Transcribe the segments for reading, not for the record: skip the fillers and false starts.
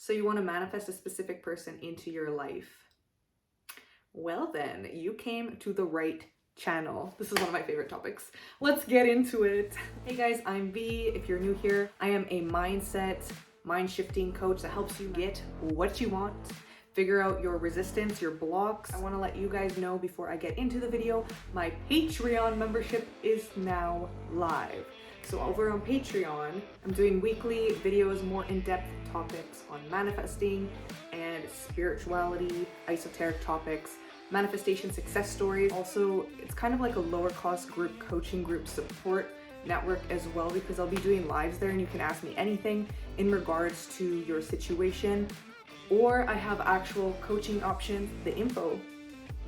So you want to manifest a specific person into your life. Well then, you came to the right channel. This is one of my favorite topics. Let's get into it. Hey guys, I'm V. If you're new here, I am a mind shifting coach that helps you get what you want, figure out your resistance, your blocks. I want to let you guys know before I get into the video, my Patreon membership is now live. So over on Patreon, I'm doing weekly videos, more in-depth topics on manifesting and spirituality, esoteric topics, manifestation success stories. Also, it's kind of like a lower cost group coaching group support network as well, because I'll be doing lives there and you can ask me anything in regards to your situation, or I have actual coaching options. The info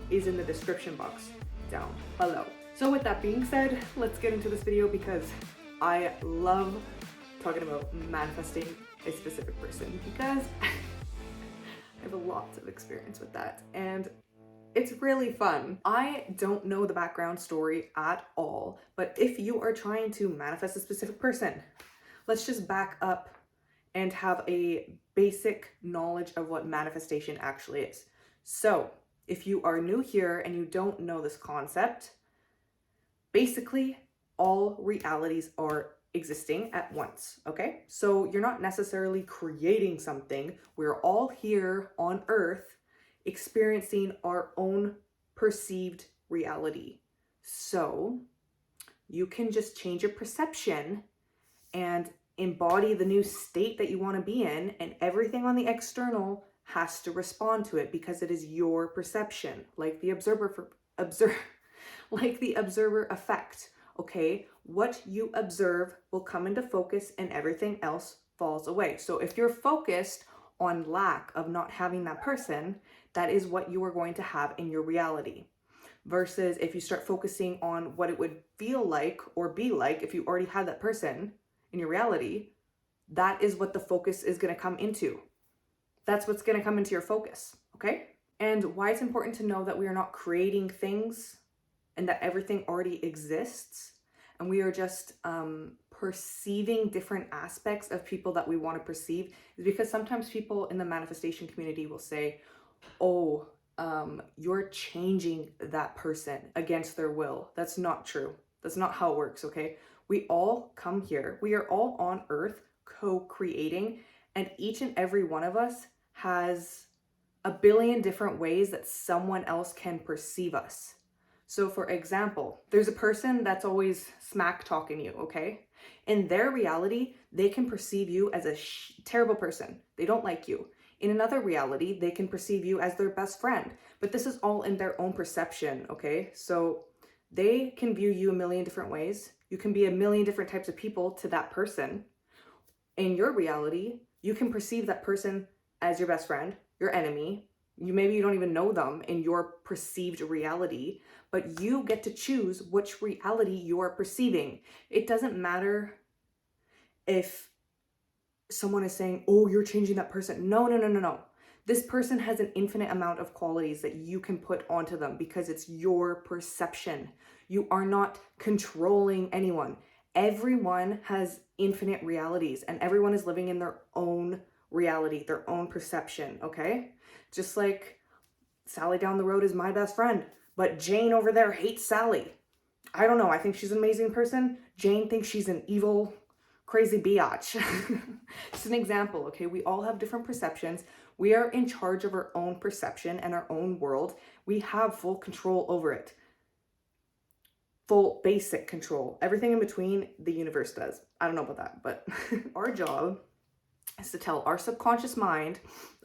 is in the description box down below. So with that being said, let's get into this video because I love talking about manifesting a specific person because I have a lot of experience with that and it's really fun. I don't know the background story at all, but if you are trying to manifest a specific person, let's just back up and have a basic knowledge of what manifestation actually is. So if you are new here and you don't know this concept, basically all realities are existing at once, okay? So you're not necessarily creating something. We're all here on Earth experiencing our own perceived reality. So you can just change your perception and embody the new state that you want to be in, and everything on the external has to respond to it because it is your perception, like the observer effect. Okay, what you observe will come into focus and everything else falls away. So if you're focused on lack of not having that person, that is what you are going to have in your reality. Versus if you start focusing on what it would feel like or be like if you already had that person in your reality, that is what the focus is going to come into. That's what's going to come into your focus, okay? And why it's important to know that we are not creating things and that everything already exists, and we are just perceiving different aspects of people that we want to perceive, is because sometimes people in the manifestation community will say, oh, you're changing that person against their will. That's not true. That's not how it works, okay? We all come here. We are all on Earth co-creating, and each and every one of us has a billion different ways that someone else can perceive us. So for example, there's a person that's always smack talking you, okay? In their reality, they can perceive you as a terrible person. They don't like you. In another reality, they can perceive you as their best friend, but this is all in their own perception, okay? So they can view you a million different ways. You can be a million different types of people to that person. In your reality, you can perceive that person as your best friend, your enemy. Maybe you don't even know them in your perceived reality, but you get to choose which reality you are perceiving. It doesn't matter if someone is saying, oh, you're changing that person. No. This person has an infinite amount of qualities that you can put onto them because it's your perception. You are not controlling anyone. Everyone has infinite realities and everyone is living in their own reality, their own perception, okay? Just like Sally down the road is my best friend, but Jane over there hates Sally. I don't know. I think she's an amazing person. Jane thinks she's an evil, crazy biatch. Just an example, okay? We all have different perceptions. We are in charge of our own perception and our own world. We have full control over it. Full basic control. Everything in between, the universe does. I don't know about that, but our job is to tell our subconscious mind,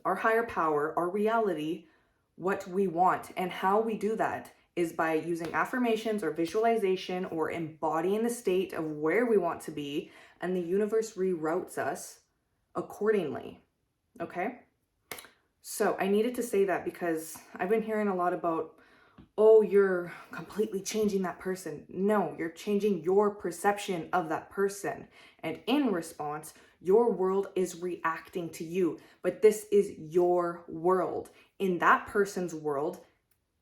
our higher power, our reality, what we want. And how we do that is by using affirmations or visualization or embodying the state of where we want to be, and the universe reroutes us accordingly, okay? So I needed to say that because I've been hearing a lot about, oh, you're completely changing that person. No, you're changing your perception of that person. And in response, your world is reacting to you. But this is your world. In that person's world,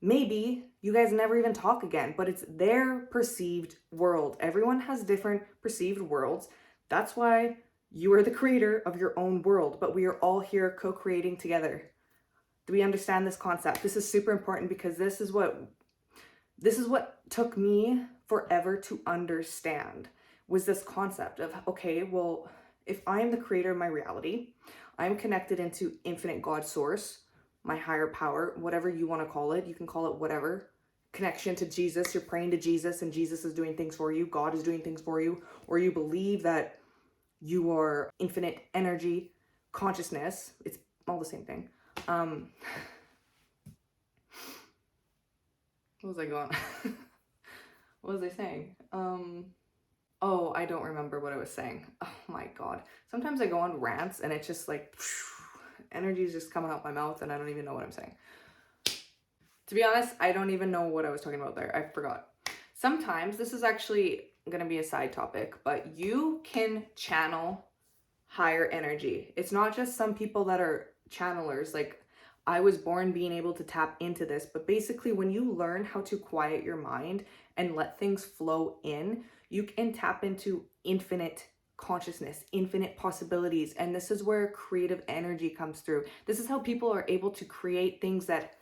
maybe you guys never even talk again, but it's their perceived world. Everyone has different perceived worlds. That's why You are the creator of your own world, but we are all here co-creating together. Do we understand this concept? This is super important because this is what took me forever to understand, was this concept of, okay, well, if I am the creator of my reality, I'm connected into infinite God source, my higher power, whatever you want to call it. You can call it whatever. Connection to Jesus. You're praying to Jesus and Jesus is doing things for you. God is doing things for you. Or you believe that you are infinite energy, consciousness. It's all the same thing. What was I going? What was I saying? Oh, I don't remember what I was saying. Oh my God. Sometimes I go on rants and it's just like, energy is just coming out my mouth and I don't even know what I'm saying. To be honest, I don't even know what I was talking about there. I forgot. Sometimes, this is actually going to be a side topic, but you can channel higher energy. It's not just some people that are channelers. Like, I was born being able to tap into this, but basically when you learn how to quiet your mind and let things flow in, you can tap into infinite consciousness, infinite possibilities. And this is where creative energy comes through. This is how people are able to create things that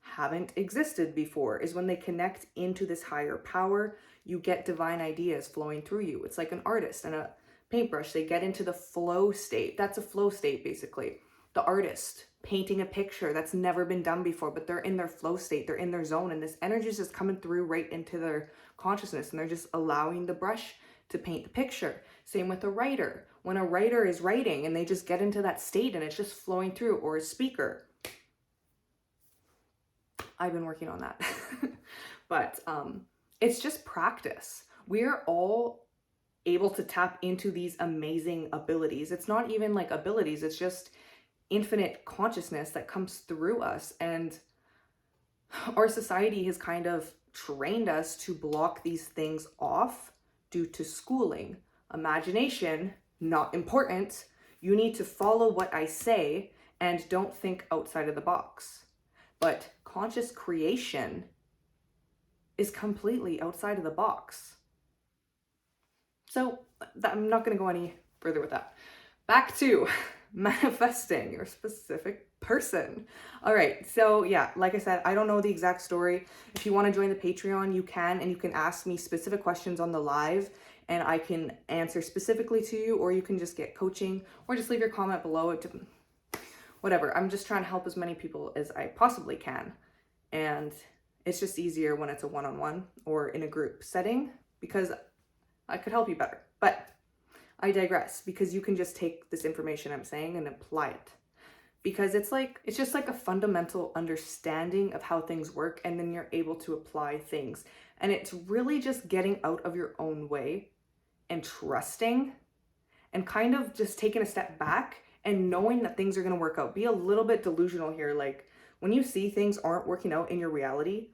haven't existed before, is when they connect into this higher power. You get divine ideas flowing through you. It's like an artist and a paintbrush. They get into the flow state. That's a flow state, basically. The artist painting a picture that's never been done before, but they're in their flow state, they're in their zone, and this energy is just coming through right into their consciousness, and they're just allowing the brush to paint the picture. Same with a writer. When a writer is writing and they just get into that state and it's just flowing through, or a speaker. I've been working on that. But it's just practice. We're all able to tap into these amazing abilities. It's not even like abilities, it's just infinite consciousness that comes through us. And our society has kind of trained us to block these things off due to schooling. Imagination, not important. You need to follow what I say and don't think outside of the box. But conscious creation is completely outside of the box. So I'm not going to go any further with that. Back to manifesting your specific person. All right. So yeah, like I said, I don't know the exact story. If you want to join the Patreon, you can, and you can ask me specific questions on the live and I can answer specifically to you, or you can just get coaching or just leave your comment below. Whatever. I'm just trying to help as many people as I possibly can. And it's just easier when it's a one-on-one or in a group setting, because I could help you better. But I digress, because you can just take this information I'm saying and apply it. Because it's just like a fundamental understanding of how things work, and then you're able to apply things. And it's really just getting out of your own way and trusting and kind of just taking a step back and knowing that things are going to work out. Be a little bit delusional here. Like, when you see things aren't working out in your reality,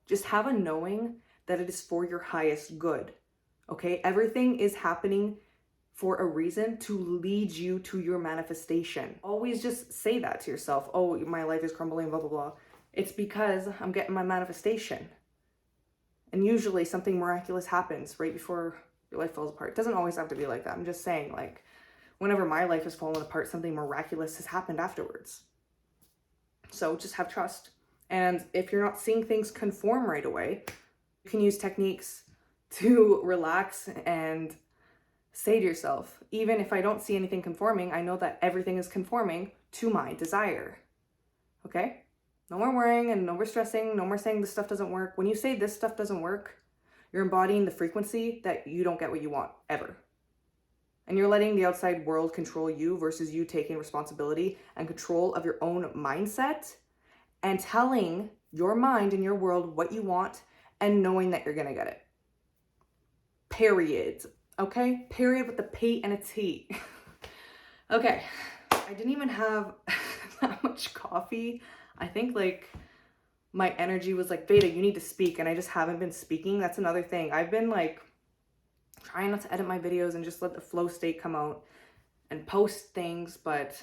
just have a knowing that it is for your highest good. Okay? Everything is happening for a reason to lead you to your manifestation. Always just say that to yourself. Oh, my life is crumbling, blah, blah, blah. It's because I'm getting my manifestation. And usually something miraculous happens right before your life falls apart. It doesn't always have to be like that. I'm just saying, like, whenever my life has fallen apart, something miraculous has happened afterwards. So just have trust. And if you're not seeing things conform right away, you can use techniques to relax and say to yourself, even if I don't see anything conforming, I know that everything is conforming to my desire. Okay? No more worrying and no more stressing, no more saying this stuff doesn't work. When you say this stuff doesn't work, you're embodying the frequency that you don't get what you want, ever. And you're letting the outside world control you versus you taking responsibility and control of your own mindset and telling your mind and your world what you want and knowing that you're going to get it. Period. Okay? Period with the P and a T. Okay. I didn't even have that much coffee. I think like my energy was like, Veda, you need to speak. And I just haven't been speaking. That's another thing. I've been like trying not to edit my videos and just let the flow state come out and post things, but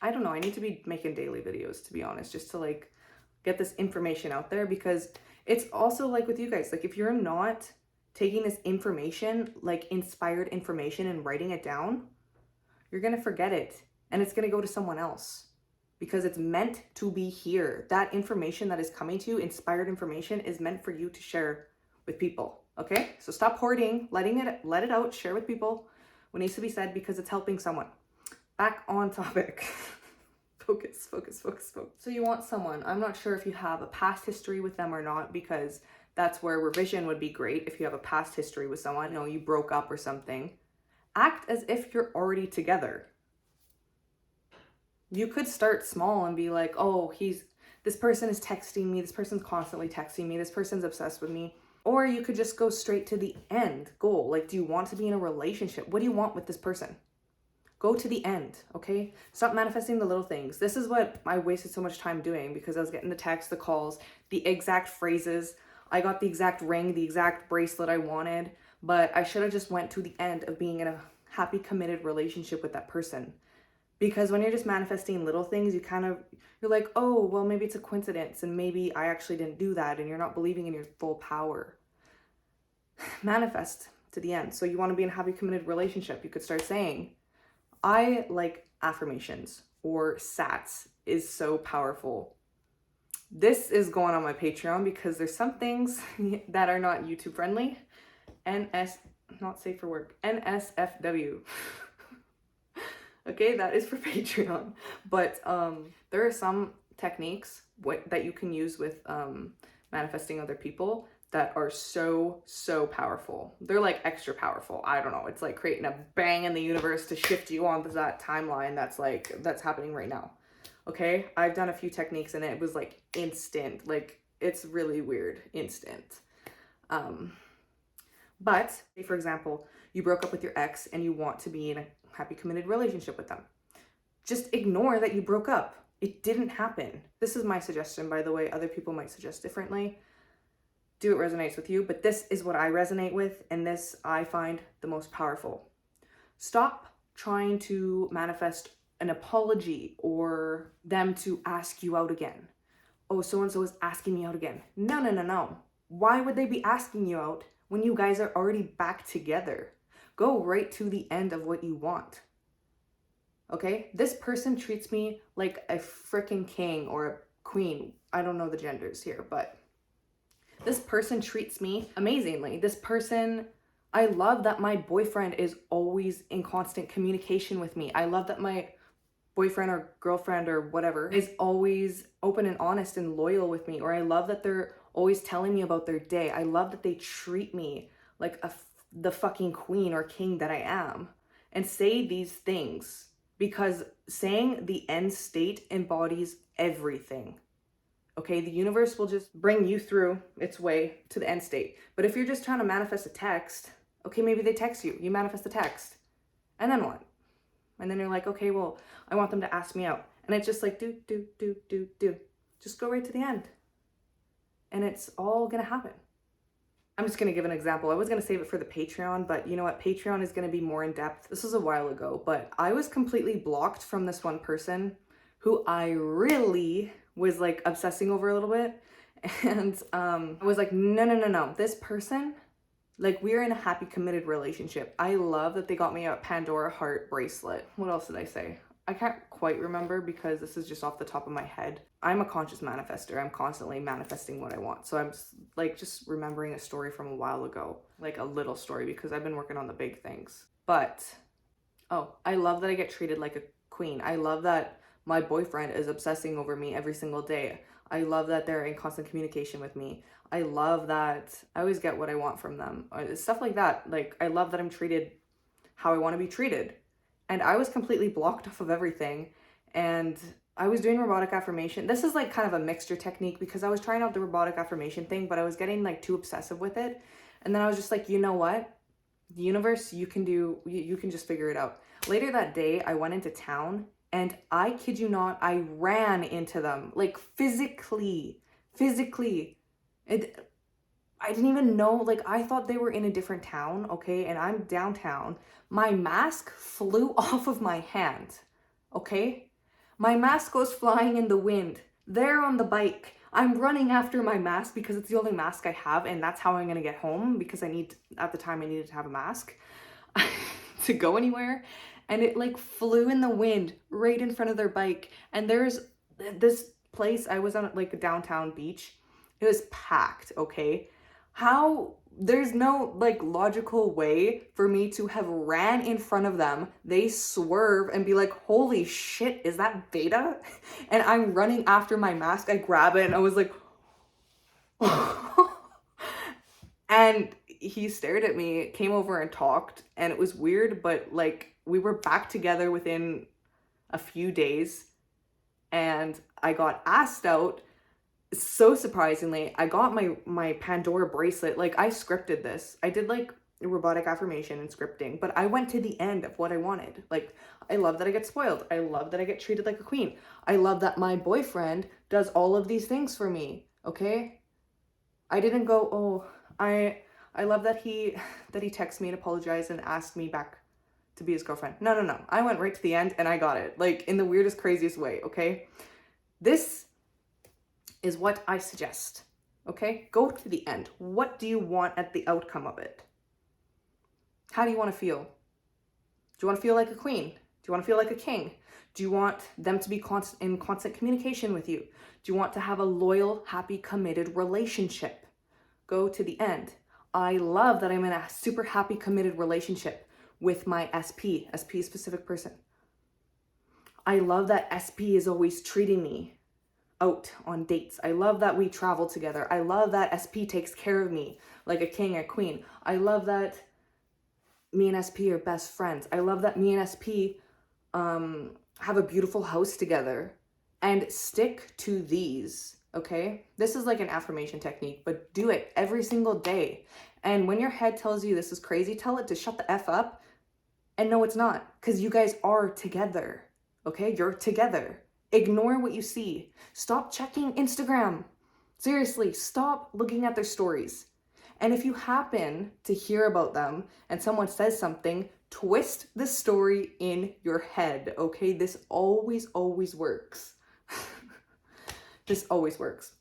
I don't know. I need to be making daily videos, to be honest, just to like get this information out there, because it's also like with you guys, like if you're not taking this information, like inspired information, and writing it down, you're going to forget it. And it's going to go to someone else because it's meant to be here. That information that is coming to you, inspired information, is meant for you to share with people. Okay? So stop hoarding, let it out, share with people what needs to be said because it's helping someone. Back on topic. Focus. So you want someone. I'm not sure if you have a past history with them or not, because that's where revision would be great. If you have a past history with someone, you know, you broke up or something, act as if you're already together. You could start small and be like, oh, this person is texting me, this person's constantly texting me, this person's obsessed with me. Or you could just go straight to the end goal. Like, do you want to be in a relationship? What do you want with this person? Go to the end, okay? Stop manifesting the little things. This is what I wasted so much time doing, because I was getting the texts, the calls, the exact phrases. I got the exact ring, the exact bracelet I wanted, but I should have just went to the end of being in a happy, committed relationship with that person. Because when you're just manifesting little things, you're like, oh, well, maybe it's a coincidence, and maybe I actually didn't do that, and you're not believing in your full power. Manifest to the end. So you want to be in a happy, committed relationship. You could start saying, I like affirmations, or SATs is so powerful. This is going on my Patreon because there's some things that are not YouTube friendly. Not safe for work. NSFW. Okay, that is for Patreon. But there are some techniques that you can use with manifesting other people that are so powerful. They're like extra powerful. I don't know. It's like creating a bang in the universe to shift you onto that timeline that's happening right now. Okay? I've done a few techniques and it was like instant. Like, it's really weird. Instant. But say, for example, you broke up with your ex and you want to be in a happy, committed relationship with them. Just ignore that you broke up. It didn't happen. This is my suggestion, by the way. Other people might suggest differently. Do what resonates with you, but this is what I resonate with, and this I find the most powerful. Stop trying to manifest an apology or them to ask you out again. Oh, so-and-so is asking me out again. No. Why would they be asking you out when you guys are already back together? Go right to the end of what you want. Okay? This person treats me like a freaking king or a queen. I don't know the genders here, but this person treats me amazingly. This person, I love that my boyfriend is always in constant communication with me. I love that my boyfriend or girlfriend or whatever is always open and honest and loyal with me. Or I love that they're always telling me about their day. I love that they treat me like the fucking queen or king that I am. And say these things, because saying the end state embodies everything. Okay, the universe will just bring you through its way to the end state. But if you're just trying to manifest a text, okay, maybe they text you, you manifest a text, and then what? And then you're like, okay, well, I want them to ask me out. And it's just like, do. Just go right to the end. And it's all gonna happen. I'm just gonna give an example. I was gonna save it for the Patreon, but you know what? Patreon is gonna be more in depth. This was a while ago, but I was completely blocked from this one person who I really was like obsessing over a little bit. And I was like, no. This person, like, we're in a happy, committed relationship. I love that they got me a Pandora heart bracelet. What else did I say? I can't quite remember because this is just off the top of my head. I'm a conscious manifester. I'm constantly manifesting what I want. So I'm just remembering a story from a while ago, like a little story, because I've been working on the big things. But, oh, I love that I get treated like a queen. I love that my boyfriend is obsessing over me every single day. I love that they're in constant communication with me. I love that I always get what I want from them. Stuff like that. Like, I love that I'm treated how I want to be treated. And I was completely blocked off of everything. And I was doing robotic affirmation. This is like kind of a mixture technique, because I was trying out the robotic affirmation thing, but I was getting like too obsessive with it. And then I was just like, you know what? The universe, you can just figure it out. Later that day, I went into town, and I kid you not, I ran into them, like physically. I didn't even know, like, I thought they were in a different town, okay? And I'm downtown. My mask flew off of my hand, okay? My mask goes flying in the wind. They're on the bike. I'm running after my mask because it's the only mask I have, and that's how I'm gonna get home, because at the time I needed to have a mask to go anywhere. And it like flew in the wind right in front of their bike. And there's this place, I was on like a downtown beach. It was packed, okay? There's no like logical way for me to have ran in front of them. They swerve and be like, holy shit, is that Beta? And I'm running after my mask. I grab it and I was like, and he stared at me, came over and talked, and it was weird, but like we were back together within a few days, and I got asked out. So surprisingly, I got my Pandora bracelet. Like, I scripted this. I did like robotic affirmation and scripting, but I went to the end of what I wanted. Like, I love that I get spoiled. I love that I get treated like a queen. I love that my boyfriend does all of these things for me. Okay? I didn't go, oh, I love that he texted me and apologized and asked me back to be his girlfriend. No. I went right to the end and I got it. Like, in the weirdest, craziest way, okay? This is what I suggest, okay? Go to the end. What do you want at the outcome of it? How do you want to feel? Do you want to feel like a queen? Do you want to feel like a king? Do you want them to be in constant communication with you? Do you want to have a loyal, happy, committed relationship? Go to the end. I love that I'm in a super happy, committed relationship with my SP, specific person. I love that SP is always treating me out on dates. I love that we travel together. I love that SP takes care of me like a king or queen. I love that me and SP are best friends. I love that me and SP have a beautiful house together. And stick to these, okay? This is like an affirmation technique, but do it every single day. And when your head tells you this is crazy, tell it to shut the F up. And no, it's not, because you guys are together, okay? You're together. Ignore what you see. Stop checking Instagram. Seriously, stop looking at their stories. And if you happen to hear about them and someone says something, twist the story in your head, okay? This always works. This always works.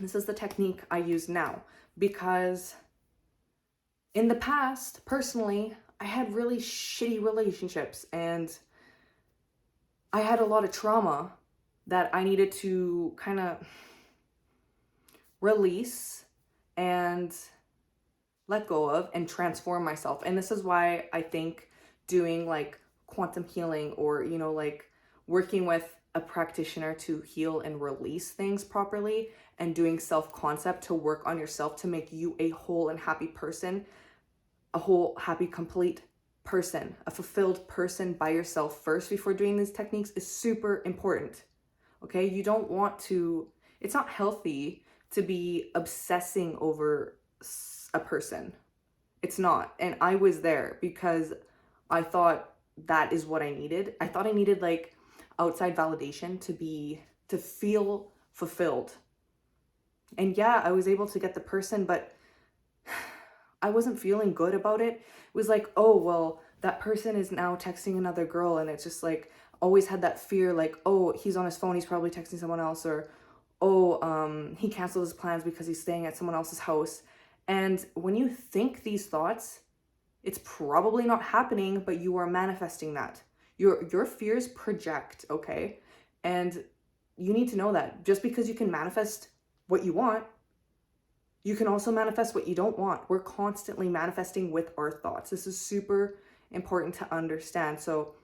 This is the technique I use now, because in the past, personally, I had really shitty relationships and I had a lot of trauma that I needed to kind of release and let go of and transform myself. And this is why I think doing like quantum healing, or, you know, like working with a practitioner to heal and release things properly, and doing self-concept to work on yourself to make you a whole and happy person, a whole, happy, complete person, a fulfilled person by yourself first before doing these techniques is super important. Okay? You don't want to, it's not healthy to be obsessing over a person. It's not. And I was there because I thought that is what I needed. I thought I needed like outside validation to feel fulfilled. And yeah, I was able to get the person, but I wasn't feeling good about it. It was like, oh, well, that person is now texting another girl. And it's just like, always had that fear, like, oh, he's on his phone, he's probably texting someone else, or, oh, he canceled his plans because he's staying at someone else's house. And when you think these thoughts, it's probably not happening, but you are manifesting that. Your fears project, okay? And you need to know that just because you can manifest what you want, you can also manifest what you don't want. We're constantly manifesting with our thoughts. This is super important to understand. So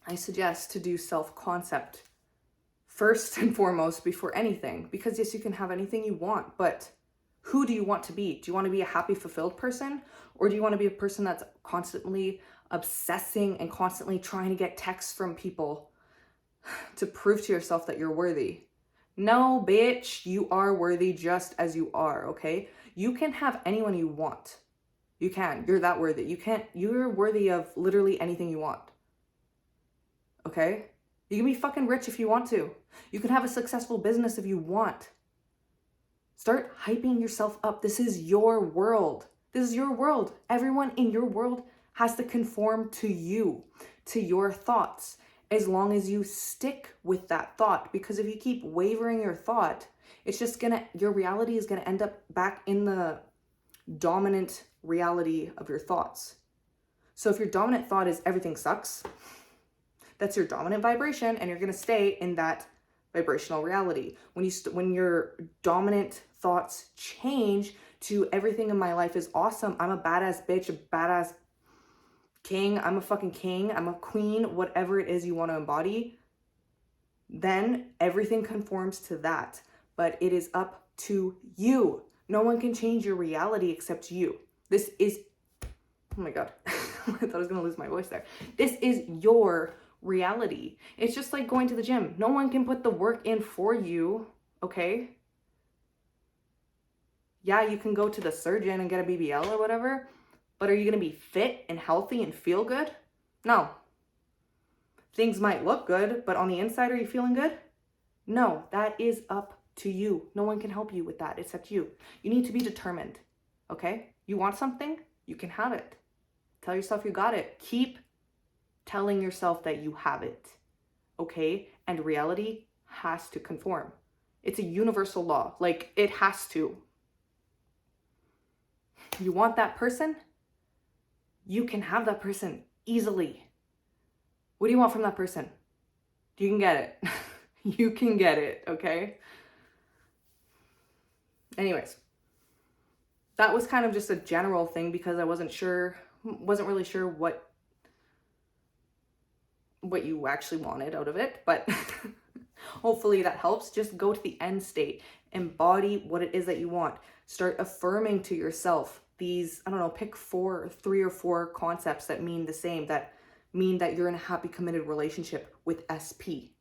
I suggest to do self-concept first and foremost before anything, because yes, you can have anything you want, but who do you want to be? Do you want to be a happy, fulfilled person? Or do you want to be a person that's constantly obsessing and constantly trying to get texts from people to prove to yourself that you're worthy? No, bitch, you are worthy just as you are, okay? You can have anyone you want. You can. You're that worthy. You're worthy of literally anything you want. Okay? You can be fucking rich if you want to. You can have a successful business if you want. Start hyping yourself up. This is your world. This is your world. Everyone in your world has to conform to you, to your thoughts, as long as you stick with that thought. Because if you keep wavering your thought, It's just your reality is gonna end up back in the dominant reality of your thoughts. So if your dominant thought is everything sucks, that's your dominant vibration, and you're gonna stay in that vibrational reality. When your dominant thoughts change to everything in my life is awesome, I'm a badass bitch, a badass king, I'm a fucking king, I'm a queen, whatever it is you want to embody, then everything conforms to that. But it is up to you. No one can change your reality except you. This is, oh my God, I thought I was gonna lose my voice there. This is your reality. It's just like going to the gym. No one can put the work in for you, okay? Yeah, you can go to the surgeon and get a BBL or whatever, but are you gonna be fit and healthy and feel good? No. Things might look good, but on the inside, are you feeling good? No, that is up to you. No one can help you with that except you. You need to be determined, okay? You want something, you can have it. Tell yourself you got it. Keep telling yourself that you have it, okay? And reality has to conform. It's a universal law. Like, it has to. You want that person? You can have that person easily. What do you want from that person? You can get it. You can get it, okay? Anyways, that was kind of just a general thing because I wasn't really sure what you actually wanted out of it, but hopefully that helps. Just go to the end state, embody what it is that you want. Start affirming to yourself these, I don't know, pick 3 or 4 concepts that mean the same, that mean that you're in a happy, committed relationship with SP.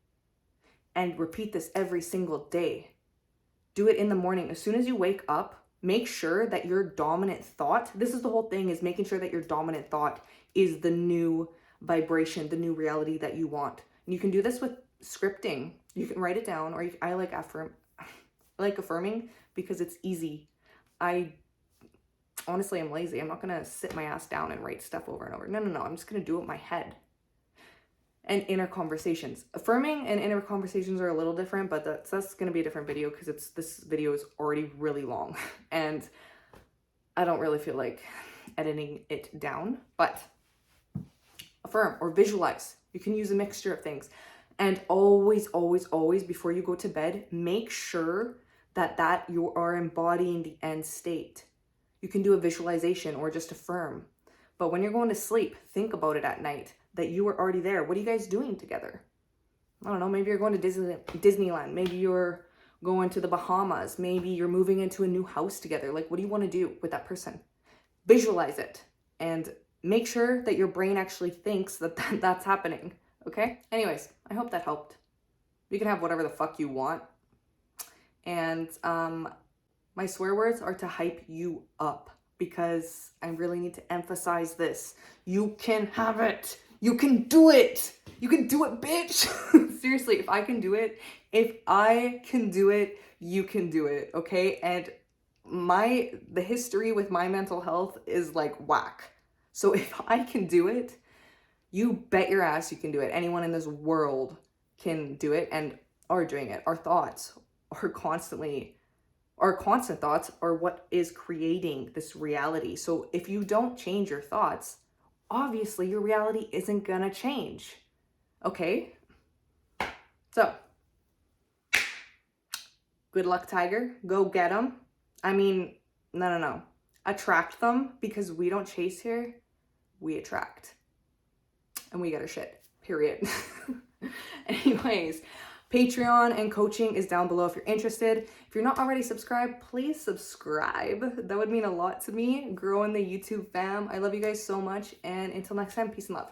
And repeat this every single day. Do it in the morning. As soon as you wake up, make sure that your dominant thought, this is the whole thing, is making sure that your dominant thought is the new vibration, the new reality that you want. And you can do this with scripting. You can write it down, or I like affirming because it's easy. Honestly, I'm lazy. I'm not going to sit my ass down and write stuff over and over. No. I'm just going to do it in my head. And inner conversations. Affirming and inner conversations are a little different, but that's going to be a different video because this video is already really long and I don't really feel like editing it down. But affirm or visualize. You can use a mixture of things. And always, always, always, before you go to bed, make sure that you are embodying the end state. You can do a visualization or just affirm. But when you're going to sleep, think about it at night, that you were already there. What are you guys doing together? I don't know, maybe you're going to Disneyland. Maybe you're going to the Bahamas. Maybe you're moving into a new house together. Like, what do you want to do with that person? Visualize it and make sure that your brain actually thinks that that's happening, okay? Anyways, I hope that helped. You can have whatever the fuck you want. And my swear words are to hype you up because I really need to emphasize this. You can have it. You can do it. You can do it, bitch. Seriously, if I can do it, you can do it, okay? And the history with my mental health is like whack. So if I can do it, you bet your ass you can do it. Anyone in this world can do it and are doing it. Our thoughts are constant thoughts are what is creating this reality. So if you don't change your thoughts, obviously your reality isn't gonna change. Okay? So, good luck, Tiger. Go get them. I mean, no. Attract them, because we don't chase here, we attract. And we get our shit. Period. Anyways, Patreon and coaching is down below if you're interested. If you're not already subscribed, please subscribe. That would mean a lot to me, growing the YouTube fam. I love you guys so much, and until next time, peace and love.